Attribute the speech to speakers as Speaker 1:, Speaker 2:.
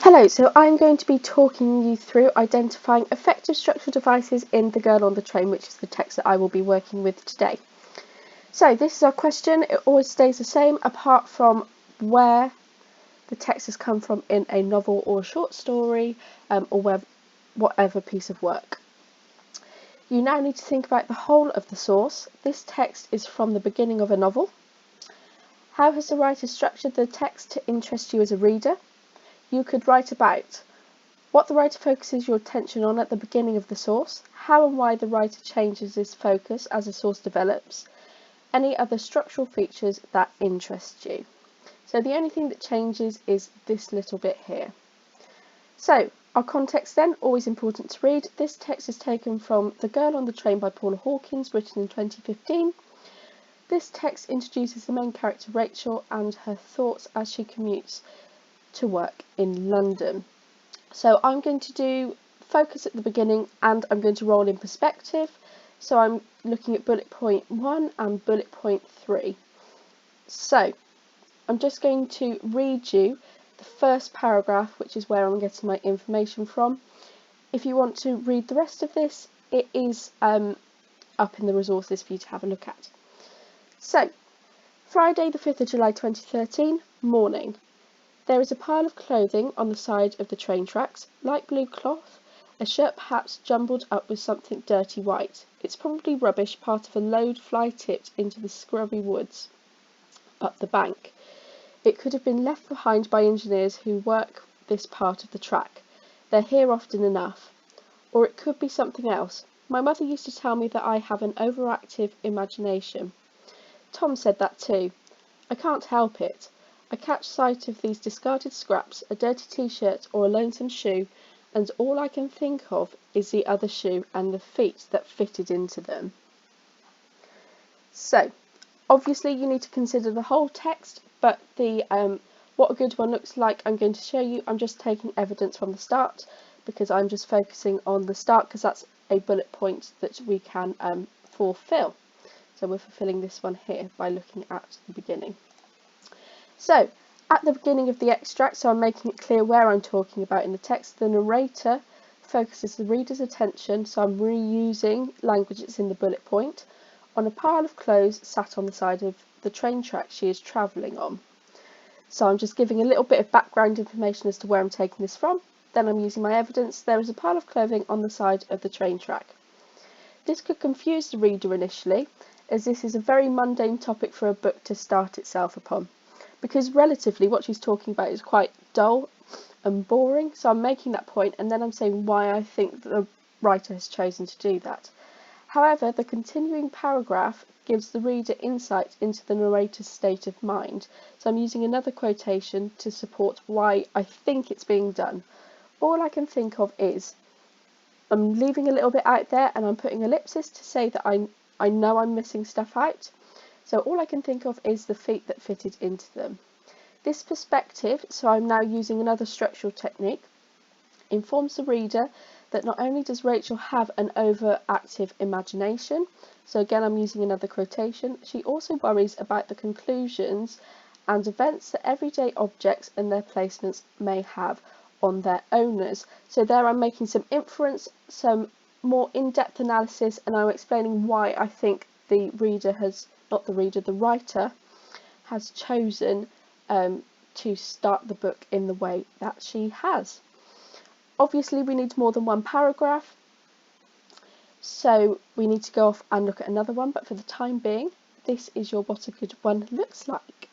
Speaker 1: Hello, so I'm going to be talking you through identifying effective structural devices in The Girl on the Train, which is the text that I will be working with today. So this is our question. It always stays the same apart from where the text has come from in a novel or a short story or whatever piece of work. You now need to think about the whole of the source. This text is from the beginning of a novel. How has the writer structured the text to interest you as a reader? You could write about what the writer focuses your attention on at the beginning of the source, how and why the writer changes this focus as the source develops, any other structural features that interest you. So the only thing that changes is this little bit here. So our context then, always important to read. This text is taken from The Girl on the Train by Paula Hawkins, written in 2015. This text introduces the main character Rachel and her thoughts as she commutes to work in London. So I'm going to do focus at the beginning and I'm going to roll in perspective. So I'm looking at bullet point 1 and bullet point 3. So I'm just going to read you the first paragraph, which is where I'm getting my information from. If you want to read the rest of this, it is up in the resources for you to have a look at. So, Friday the 5th of July 2013, morning. There is a pile of clothing on the side of the train tracks, light blue cloth, a shirt perhaps jumbled up with something dirty white. It's probably rubbish, part of a load fly-tipped into the scrubby woods up the bank. It could have been left behind by engineers who work this part of the track. They're here often enough. Or it could be something else. My mother used to tell me that I have an overactive imagination. Tom said that too. I can't help it. I catch sight of these discarded scraps, a dirty t-shirt or a lonesome shoe, and all I can think of is the other shoe and the feet that fitted into them. So, obviously you need to consider the whole text, but the what a good one looks like I'm going to show you. I'm just taking evidence from the start because I'm just focusing on the start because that's a bullet point that we can fulfill. So we're fulfilling this one here by looking at the beginning. So, at the beginning of the extract, so I'm making it clear where I'm talking about in the text, the narrator focuses the reader's attention, so I'm reusing language that's in the bullet point, on a pile of clothes sat on the side of the train track she is travelling on. So I'm just giving a little bit of background information as to where I'm taking this from, then I'm using my evidence. There is a pile of clothing on the side of the train track. This could confuse the reader initially, as this is a very mundane topic for a book to start itself upon. Because relatively what she's talking about is quite dull and boring, so I'm making that point and then I'm saying why I think the writer has chosen to do that. However, the continuing paragraph gives the reader insight into the narrator's state of mind, so I'm using another quotation to support why I think it's being done. All I can think of is, I'm leaving a little bit out there and I'm putting ellipsis to say that I know I'm missing stuff out. So all I can think of is the feet that fitted into them. This perspective, so I'm now using another structural technique, informs the reader that not only does Rachel have an overactive imagination, so again I'm using another quotation, she also worries about the conclusions and events that everyday objects and their placements may have on their owners. So there I'm making some inference, some more in-depth analysis, and I'm explaining why I think the writer has chosen to start the book in the way that she has. Obviously we need more than one paragraph, so we need to go off and look at another one, but for the time being, this is what a good one looks like.